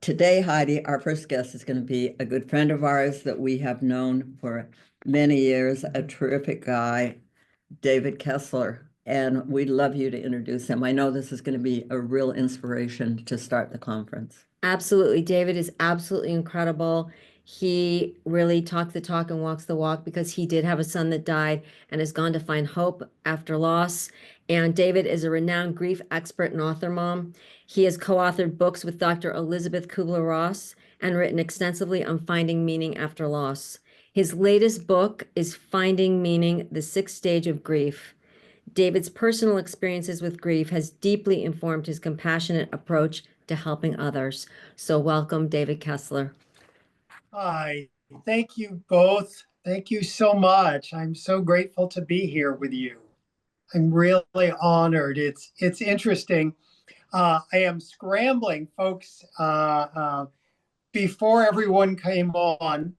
Today, Heidi, our first guest is going to be a good friend of ours that we have known for many years, a terrific guy, David Kessler. And we'd love you to introduce him. I know this is going to be a real inspiration to start the conference. Absolutely. David is absolutely incredible. He really talks the talk and walks the walk because he did have a son that died and has gone to find hope after loss. And David is a renowned grief expert and author mom. He has co-authored books with Dr. Elisabeth Kübler Ross and written extensively on finding meaning after loss. His latest book is Finding Meaning, the Sixth Stage of Grief. David's personal experiences with grief has deeply informed his compassionate approach to helping others. So welcome, David Kessler. Hi, thank you both. Thank you so much. I'm so grateful to be here with you. I'm really honored. It's interesting. I am scrambling, folks. Before everyone came on,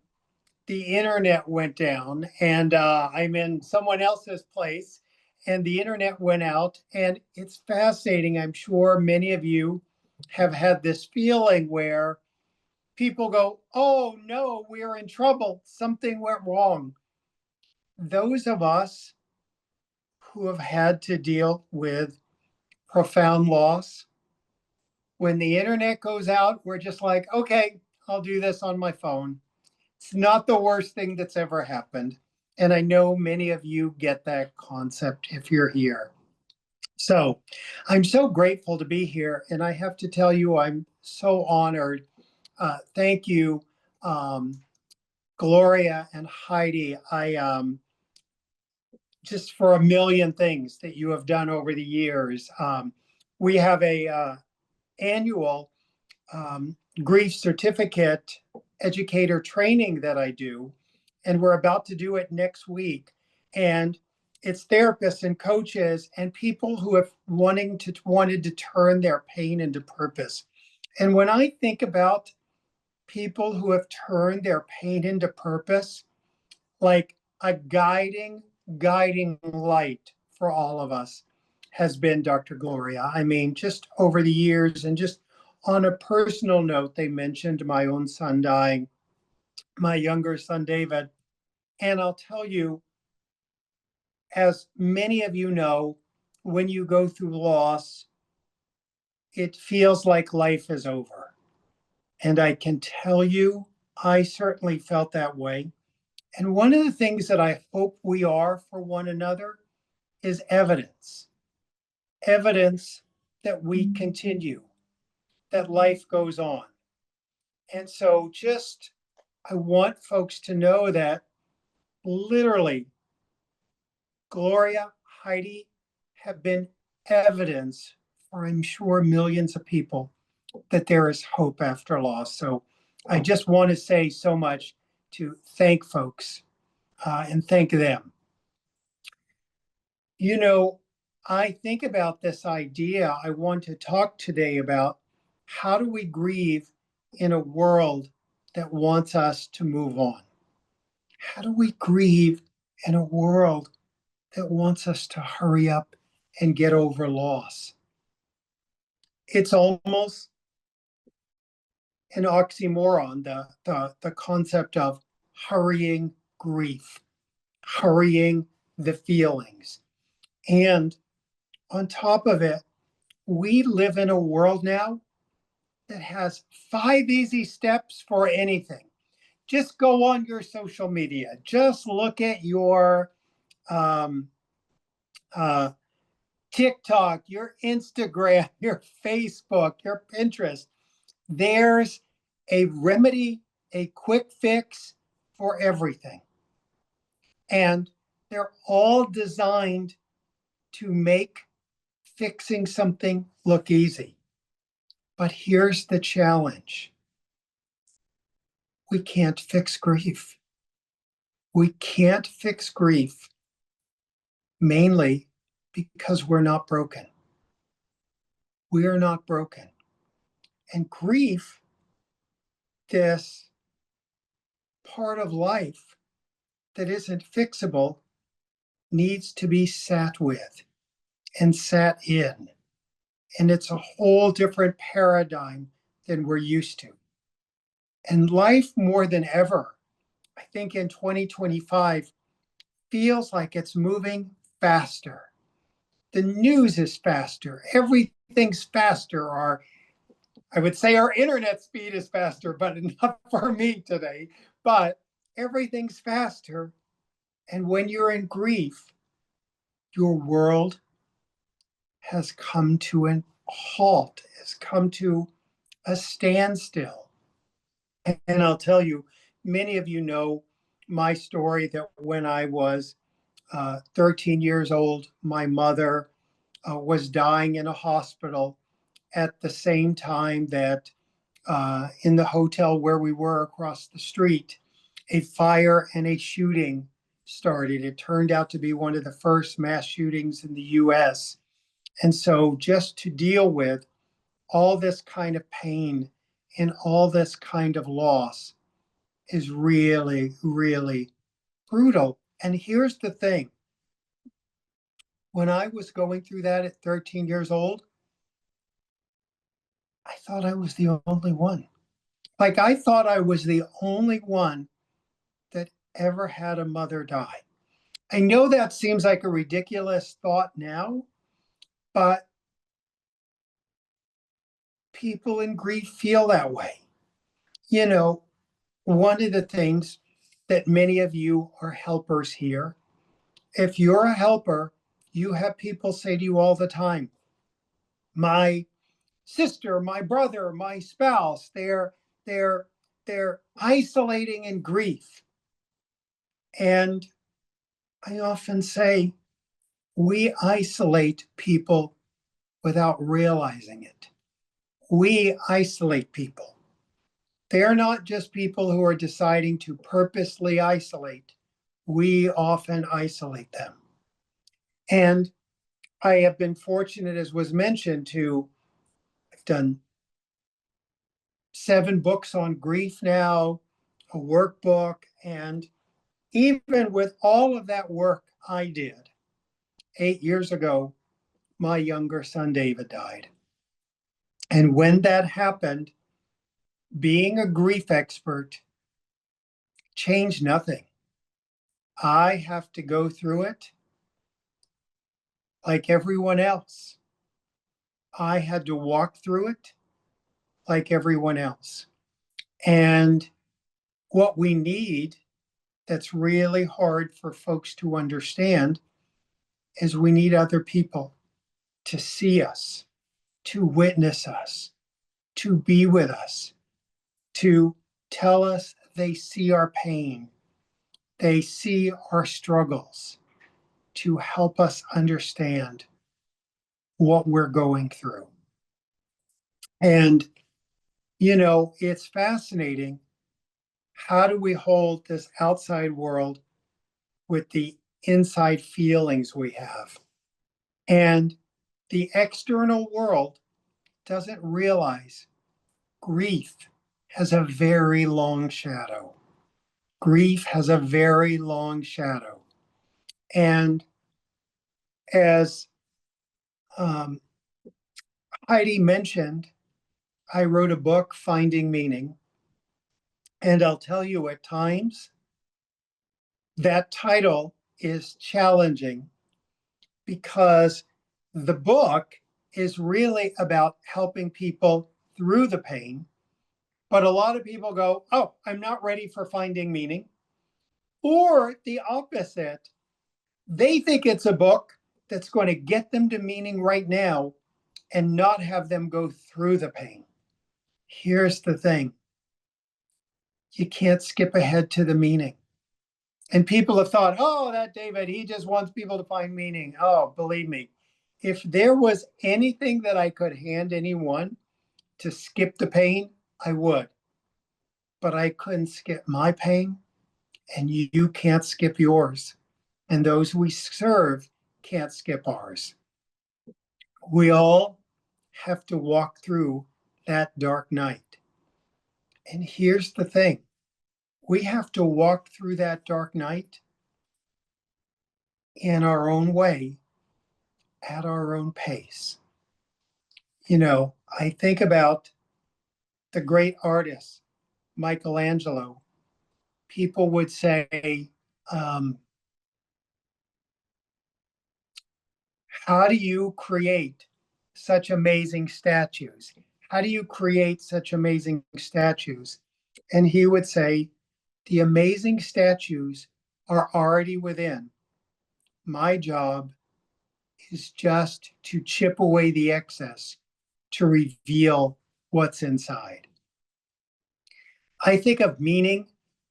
the internet went down, and I'm in someone else's place, and the internet went out. And it's fascinating. I'm sure many of you have had this feeling where people go, oh no, we're in trouble. Something went wrong. Those of us who have had to deal with profound loss, when the internet goes out, we're just like, okay, I'll do this on my phone. It's not the worst thing that's ever happened. And I know many of you get that concept if you're here. So I'm so grateful to be here. And I have to tell you, I'm so honored. Thank you, Gloria and Heidi. Just for a million things that you have done over the years. We have a annual grief certificate educator training that I do, and we're about to do it next week. And it's therapists and coaches and people who have wanted to turn their pain into purpose. And when I think about people who have turned their pain into purpose, like a guiding light for all of us has been Dr. Gloria. I mean, just over the years, and just on a personal note, they mentioned my own son dying, my younger son, David. And I'll tell you, as many of you know, when you go through loss, it feels like life is over. And I can tell you, I certainly felt that way. And one of the things that I hope we are for one another is evidence that we continue, that life goes on. And so I want folks to know that literally Gloria, Heidi have been evidence for, I'm sure, millions of people that there is hope after loss. So I just want to say so much to thank folks and thank them. You know, I think about this idea. I want to talk today about how do we grieve in a world that wants us to move on? How do we grieve in a world that wants us to hurry up and get over loss? It's almost an oxymoron, the concept of hurrying grief, hurrying the feelings. And on top of it, we live in a world now that has 5 easy steps for anything. Just go on your social media. Just look at your TikTok, your Instagram, your Facebook, your Pinterest. There's a remedy, a quick fix for everything. And they're all designed to make fixing something look easy. But here's the challenge. We can't fix grief. We can't fix grief mainly because we're not broken. We are not broken. And grief, this part of life that isn't fixable, needs to be sat with and sat in. And it's a whole different paradigm than we're used to. And life more than ever, I think in 2025, feels like it's moving faster. The news is faster. Everything's faster. I would say our internet speed is faster, but not for me today. But everything's faster. And when you're in grief, your world has come to a halt, has come to a standstill. And I'll tell you, many of you know my story that when I was 13 years old, my mother was dying in a hospital at the same time that in the hotel where we were across the street, a fire and a shooting started. It turned out to be one of the first mass shootings in the US. And so just to deal with all this kind of pain and all this kind of loss is really, really brutal. And here's the thing. When I was going through that at 13 years old, I thought I was the only one. Like I thought I was the only one that ever had a mother die. I know that seems like a ridiculous thought now, but people in grief feel that way. You know, one of the things that many of you are helpers here, if you're a helper, you have people say to you all the time, my sister, my brother, my spouse, they're isolating in grief. And I often say, we isolate people without realizing it. We isolate people. They're not just people who are deciding to purposely isolate. We often isolate them. And I have been fortunate, as was mentioned, I've done 7 books on grief now, a workbook, and even with all of that work I did, 8 years ago, my younger son David died. And when that happened, being a grief expert changed nothing. I have to go through it like everyone else. I had to walk through it like everyone else. And what we need that's really hard for folks to understand is we need other people to see us, to witness us, to be with us, to tell us they see our pain, they see our struggles, to help us understand what we're going through. And, you know, it's fascinating. How do we hold this outside world with the inside feelings we have? And the external world doesn't realize grief has a very long shadow. Grief has a very long shadow. And as Heidi mentioned, I wrote a book, Finding Meaning. And I'll tell you, at times, that title is challenging because the book is really about helping people through the pain. But a lot of people go, oh, I'm not ready for finding meaning. Or the opposite, they think it's a book that's going to get them to meaning right now and not have them go through the pain. Here's the thing. You can't skip ahead to the meaning. And people have thought, oh, that David, he just wants people to find meaning. Oh, believe me, if there was anything that I could hand anyone to skip the pain, I would. But I couldn't skip my pain, and you can't skip yours. And those we serve can't skip ours. We all have to walk through that dark night. And here's the thing. We have to walk through that dark night in our own way, at our own pace. You know, I think about the great artist, Michelangelo, people would say, how do you create such amazing statues? How do you create such amazing statues? And he would say, the amazing statues are already within. My job is just to chip away the excess to reveal what's inside. I think of meaning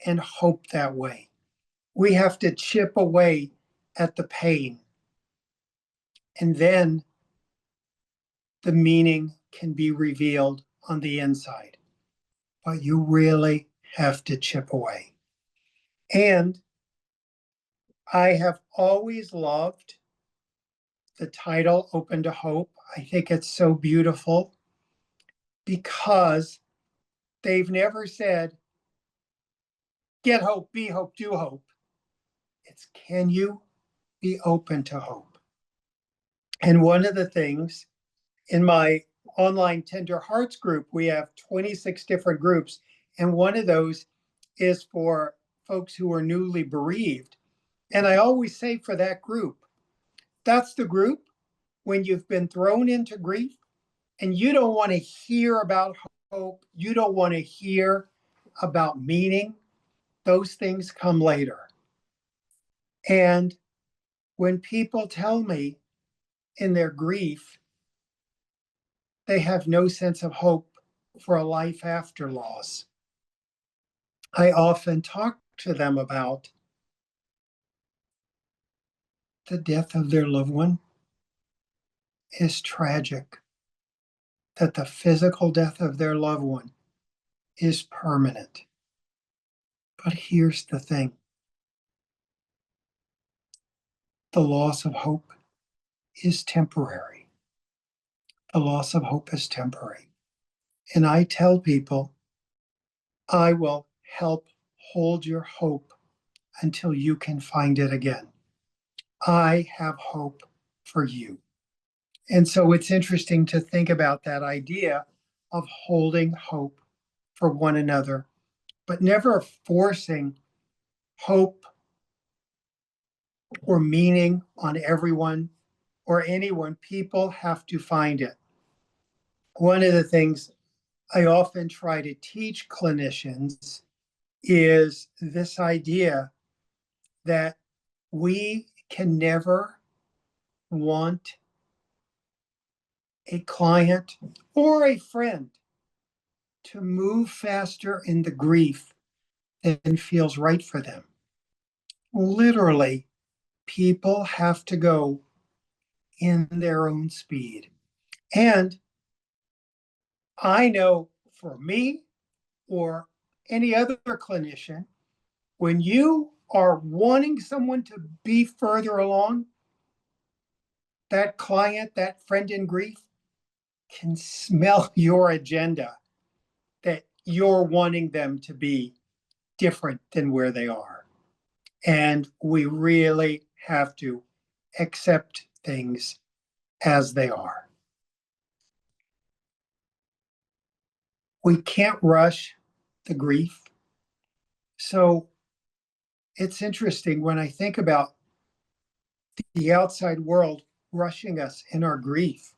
and hope that way. We have to chip away at the pain, and then the meaning can be revealed on the inside. But you really have to chip away. And I have always loved the title Open to Hope. I think it's so beautiful because they've never said, get hope, be hope, do hope. It's, can you be open to hope? And one of the things in my online Tender Hearts group, we have 26 different groups. And one of those is for folks who are newly bereaved. And I always say for that group, that's the group when you've been thrown into grief and you don't want to hear about hope, you don't want to hear about meaning. Those things come later. And when people tell me in their grief, they have no sense of hope for a life after loss, I often talk to them about the death of their loved one is tragic, that the physical death of their loved one is permanent. But here's the thing, the loss of hope is temporary. The loss of hope is temporary. And I tell people, I will help hold your hope until you can find it again. I have hope for you. And so it's interesting to think about that idea of holding hope for one another, but never forcing hope or meaning on everyone or anyone. People have to find it. One of the things I often try to teach clinicians is this idea that we can never want a client or a friend to move faster in the grief than feels right for them. Literally, people have to go in their own speed. And I know for me or any other clinician, when you are wanting someone to be further along, that client, that friend in grief, can smell your agenda that you're wanting them to be different than where they are. And we really have to accept things as they are. We can't rush the grief. So it's interesting when I think about the outside world rushing us in our grief.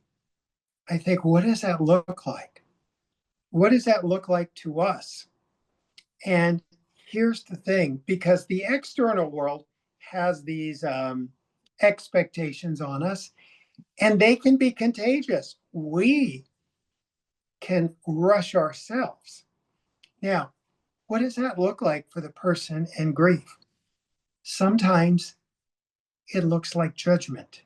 I think, what does that look like? What does that look like to us? And here's the thing, because the external world has these expectations on us, and they can be contagious. We can rush ourselves. Now, what does that look like for the person in grief? Sometimes it looks like judgment.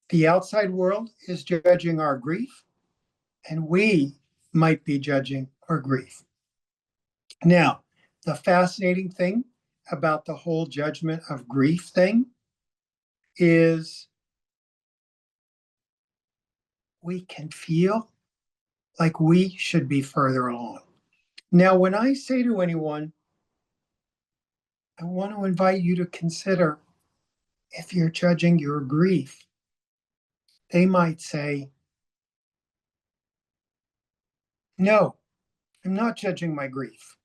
The outside world is judging our grief, and we might be judging our grief. Now, the fascinating thing about the whole judgment of grief thing is we can feel like we should be further along. Now, when I say to anyone, I want to invite you to consider if you're judging your grief, they might say, No, I'm not judging my grief,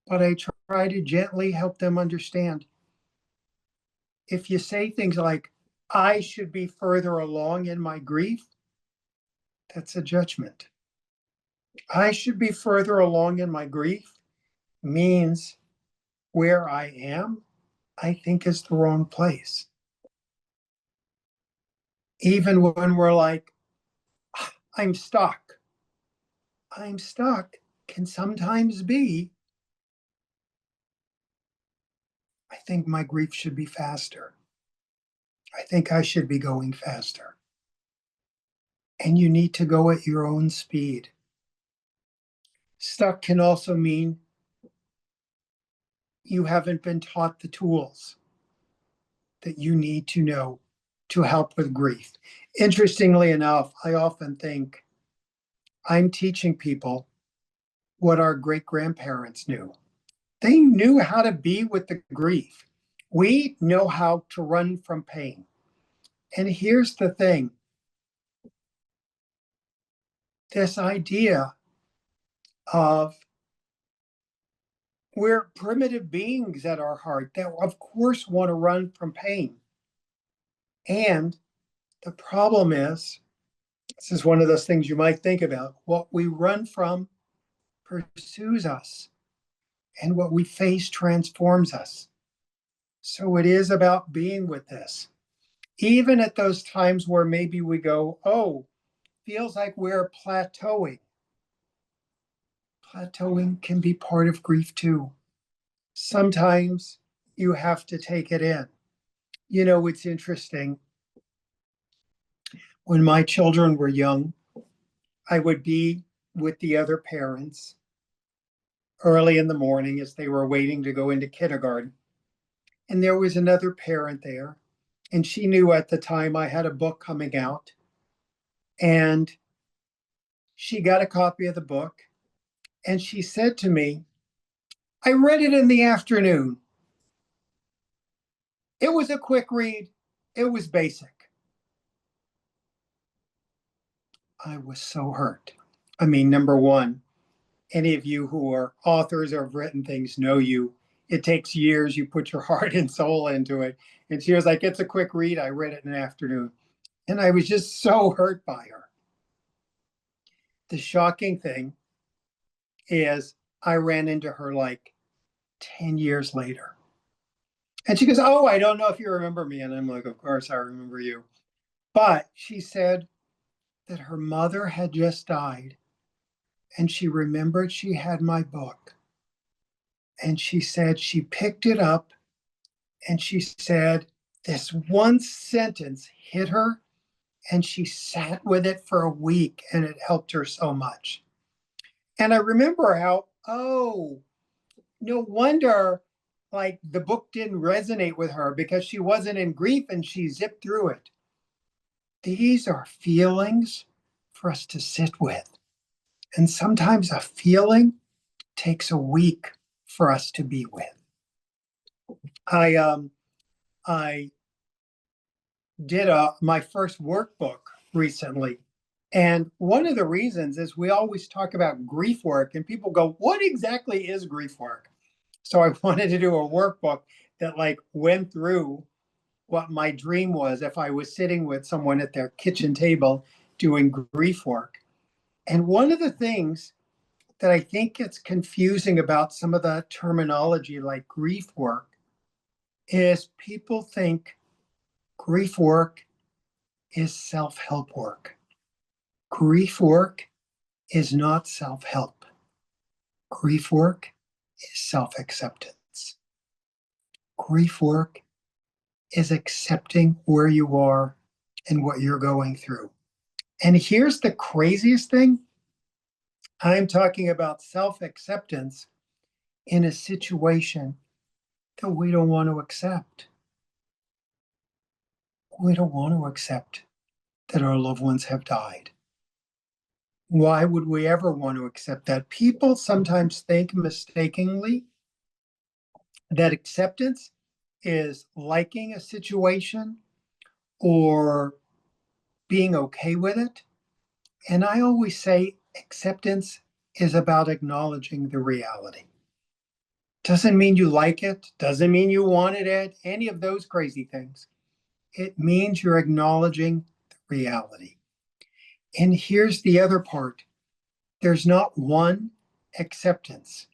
but I try to gently help them understand. If you say things like, I should be further along in my grief, that's a judgment. I should be further along in my grief means where I am, I think is the wrong place. Even when we're like, I'm stuck. I'm stuck can sometimes be, I think my grief should be faster. I think I should be going faster. And you need to go at your own speed. Stuck can also mean you haven't been taught the tools that you need to know to help with grief. Interestingly enough, I often think I'm teaching people what our great grandparents knew. They knew how to be with the grief. We know how to run from pain. And here's the thing, this idea of we're primitive beings at our heart that, of course, want to run from pain. And the problem is, this is one of those things you might think about, what we run from pursues us, and what we face transforms us. So it is about being with this. Even at those times where maybe we go, oh, feels like we're plateauing. Plateauing can be part of grief too. Sometimes you have to take it in. You know, it's interesting. When my children were young, I would be with the other parents early in the morning as they were waiting to go into kindergarten. And there was another parent there. And she knew at the time I had a book coming out. And she got a copy of the book. And she said to me, I read it in the afternoon. It was a quick read. It was basic. I was so hurt. I mean, number one, any of you who are authors or have written things know you. It takes years. You put your heart and soul into it. And she was like, it's a quick read. I read it in the afternoon. And I was just so hurt by her. The shocking thing is I ran into her like 10 years later. And she goes, oh, I don't know if you remember me. And I'm like, of course I remember you. But she said that her mother had just died. And she remembered she had my book. And she said she picked it up and she said this one sentence hit her and she sat with it for a week and it helped her so much. And I remember how, oh, no wonder like the book didn't resonate with her because she wasn't in grief and she zipped through it. These are feelings for us to sit with. And sometimes a feeling takes a week for us to be with. I did my first workbook recently. And one of the reasons is we always talk about grief work and people go, what exactly is grief work? So I wanted to do a workbook that like went through what my dream was if I was sitting with someone at their kitchen table doing grief work. And one of the things that I think gets confusing about some of the terminology like grief work is people think grief work is self-help work. Grief work is not self-help. Grief work is self-acceptance. Grief work is accepting where you are and what you're going through. And here's the craziest thing. I'm talking about self-acceptance in a situation that we don't want to accept. We don't want to accept that our loved ones have died. Why would we ever want to accept that? People sometimes think mistakenly that acceptance is liking a situation or being okay with it. And I always say Acceptance is about acknowledging the reality. Doesn't mean you like it, doesn't mean you wanted it, any of those crazy things. It means you're acknowledging the reality. And here's the other part. There's not one acceptance.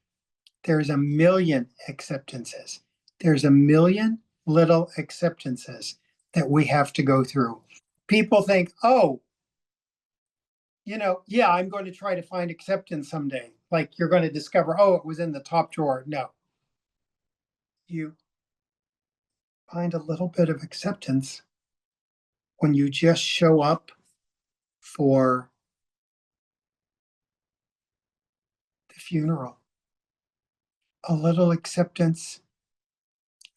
There's a million acceptances. There's a million little acceptances that we have to go through. People think, oh, yeah, I'm going to try to find acceptance someday. Like you're going to discover, oh, it was in the top drawer. No. You find a little bit of acceptance when you just show up for the funeral. A little acceptance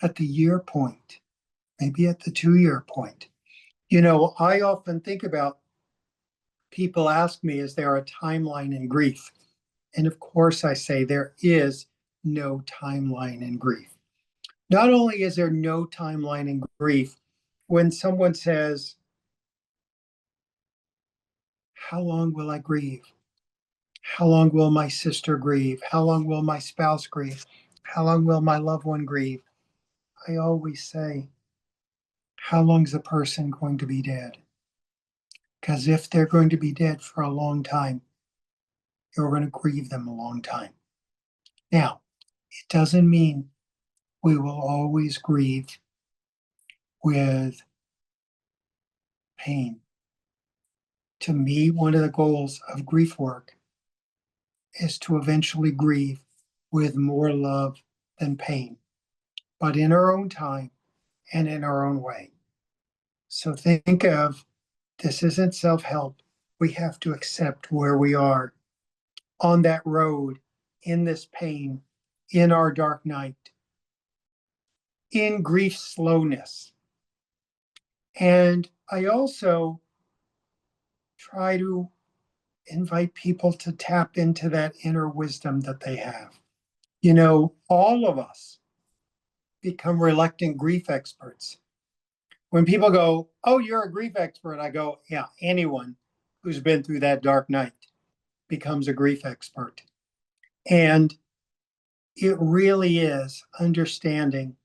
at the year point, maybe at the 2-year point. I often think about people ask me, is there a timeline in grief? And of course, I say there is no timeline in grief. Not only is there no timeline in grief, when someone says, how long will I grieve? How long will my sister grieve? How long will my spouse grieve? How long will my loved one grieve? I always say, how long is a person going to be dead? Because if they're going to be dead for a long time, you're going to grieve them a long time. Now, it doesn't mean we will always grieve with pain. To me, one of the goals of grief work is to eventually grieve with more love than pain, but in our own time and in our own way. So think of this isn't self-help. We have to accept where we are on that road, in this pain, in our dark night, in grief slowness. And I also try to invite people to tap into that inner wisdom that they have. All of us become reluctant grief experts. When people go, oh, you're a grief expert, I go, yeah, anyone who's been through that dark night becomes a grief expert. And it really is understanding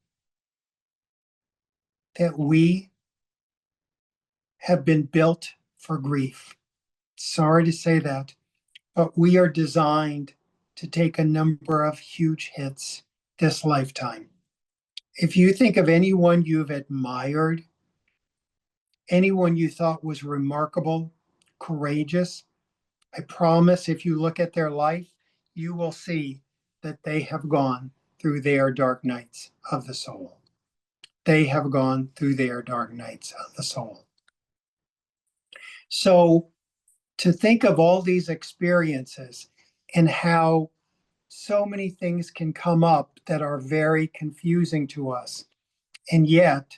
that we have been built for grief. Sorry to say that, but we are designed to take a number of huge hits this lifetime. If you think of anyone you've admired, anyone you thought was remarkable, courageous, I promise if you look at their life, you will see that they have gone through their dark nights of the soul. They have gone through their dark nights of the soul. So to think of all these experiences and how so many things can come up that are very confusing to us. And yet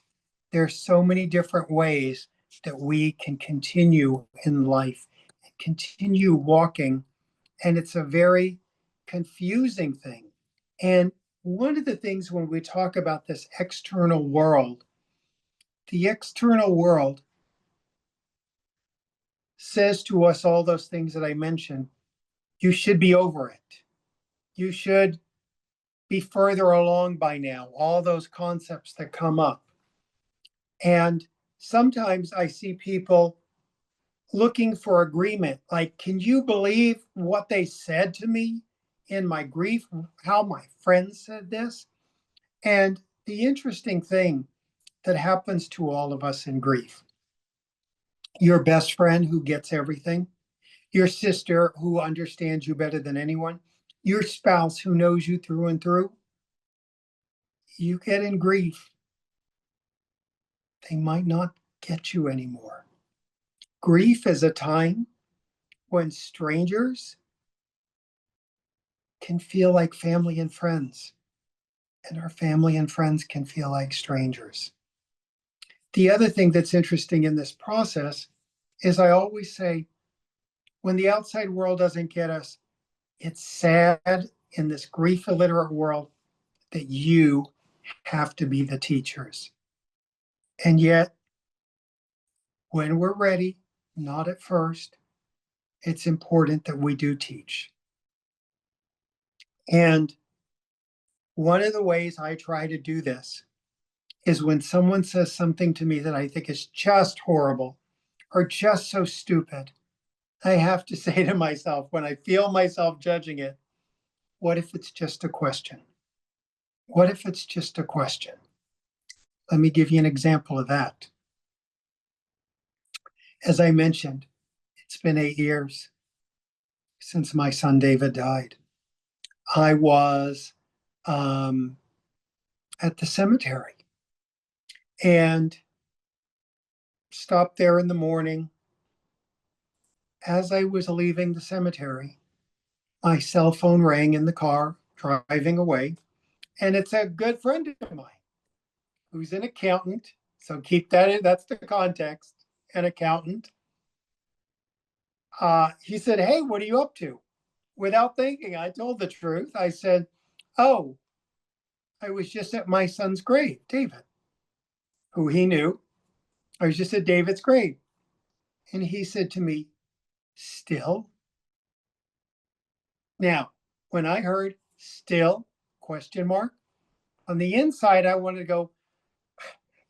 there's so many different ways that we can continue in life and continue walking. And it's a very confusing thing. And one of the things when we talk about this external world, the external world says to us all those things that I mentioned. You should be over it. You should be further along by now, all those concepts that come up. And sometimes I see people looking for agreement. Like, can you believe what they said to me in my grief? How my friend said this? And the interesting thing that happens to all of us in grief, your best friend who gets everything, your sister who understands you better than anyone, your spouse who knows you through and through, you get in grief, they might not get you anymore. Grief is a time when strangers can feel like family and friends, and our family and friends can feel like strangers. The other thing that's interesting in this process is I always say, when the outside world doesn't get us, it's sad in this grief illiterate world that you have to be the teachers. And yet, when we're ready, not at first, it's important that we do teach. And one of the ways I try to do this is when someone says something to me that I think is just horrible or just so stupid, I have to say to myself, when I feel myself judging it, what if it's just a question? What if it's just a question? Let me give you an example of that. As I mentioned, it's been 8 years since my son David died. I was at the cemetery and stopped there in the morning. As I was leaving the cemetery, my cell phone rang in the car driving away, and it's a good friend of mine who's an accountant. So keep that in, that's the context, an accountant. He said, "Hey, what are you up to?" Without thinking, I told the truth. I said, "Oh, I was just at my son's grave, David," who he knew. I was just at David's grave. And he said to me, "Still?" Now, when I heard "still?" question mark, on the inside, I wanted to go,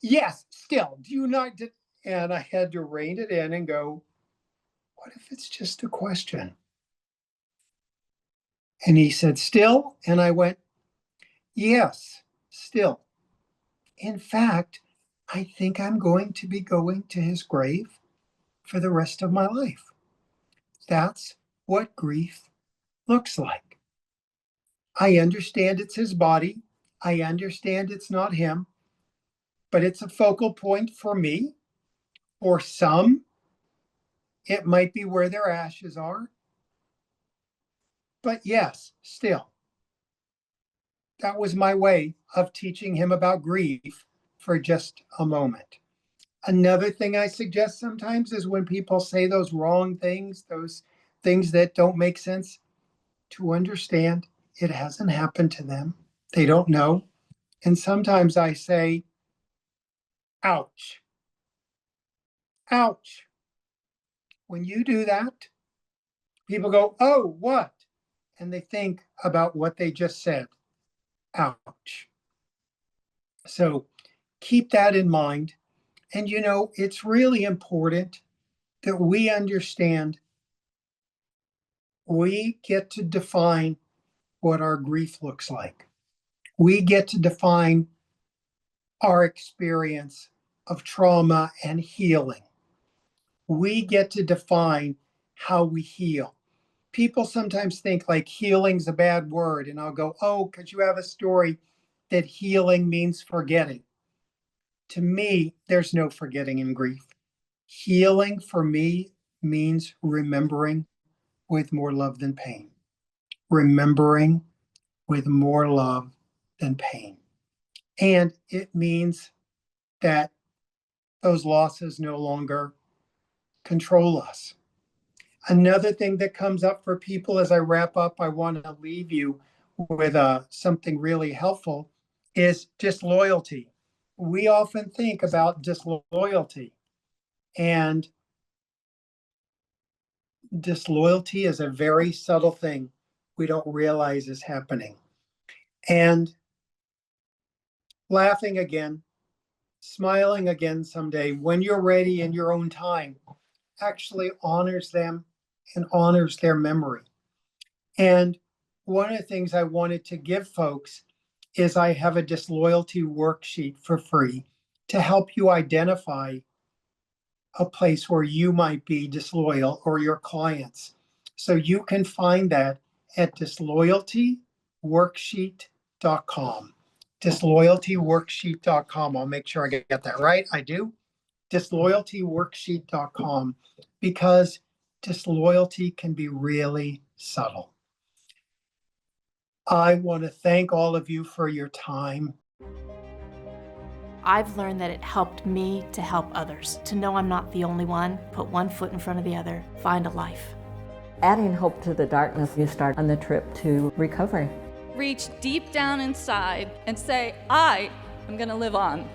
"Yes, still. Do you not?" And I had to rein it in and go, what if it's just a question? And he said, "Still?" And I went, "Yes, still. In fact, I think I'm going to be going to his grave for the rest of my life. That's what grief looks like. I understand it's his body. I understand it's not him, but it's a focal point for me. For some, it might be where their ashes are. But yes, still, that was my way of teaching him about grief for just a moment. Another thing I suggest sometimes is when people say those wrong things, those things that don't make sense, to understand it hasn't happened to them. They don't know. And sometimes I say, ouch, ouch. When you do that, people go, "Oh, what?" And they think about what they just said. Ouch. So keep that in mind. And it's really important that we understand we get to define what our grief looks like. We get to define our experience of trauma and healing. We get to define how we heal. People sometimes think like healing's a bad word, and I'll go, "Oh, because you have a story that healing means forgetting." To me, there's no forgetting in grief. Healing for me means remembering with more love than pain. Remembering with more love than pain. And it means that those losses no longer control us. Another thing that comes up for people as I wrap up, I want to leave you with something really helpful, is disloyalty. We often think about disloyalty, and disloyalty is a very subtle thing we don't realize is happening. And laughing again, smiling again someday when you're ready in your own time actually honors them and honors their memory. And one of the things I wanted to give folks is I have a disloyalty worksheet for free to help you identify a place where you might be disloyal or your clients. So you can find that at disloyaltyworksheet.com. Disloyaltyworksheet.com. I'll make sure I get that right. I do. Disloyaltyworksheet.com, because disloyalty can be really subtle. I want to thank all of you for your time. I've learned that it helped me to help others, to know I'm not the only one, put one foot in front of the other, find a life. Adding hope to the darkness, you start on the trip to recovery. Reach deep down inside and say, I am going to live on.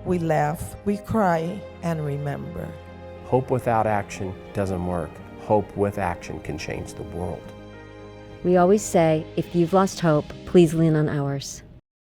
We laugh, we cry, and remember. Hope without action doesn't work. Hope with action can change the world. We always say, if you've lost hope, please lean on ours.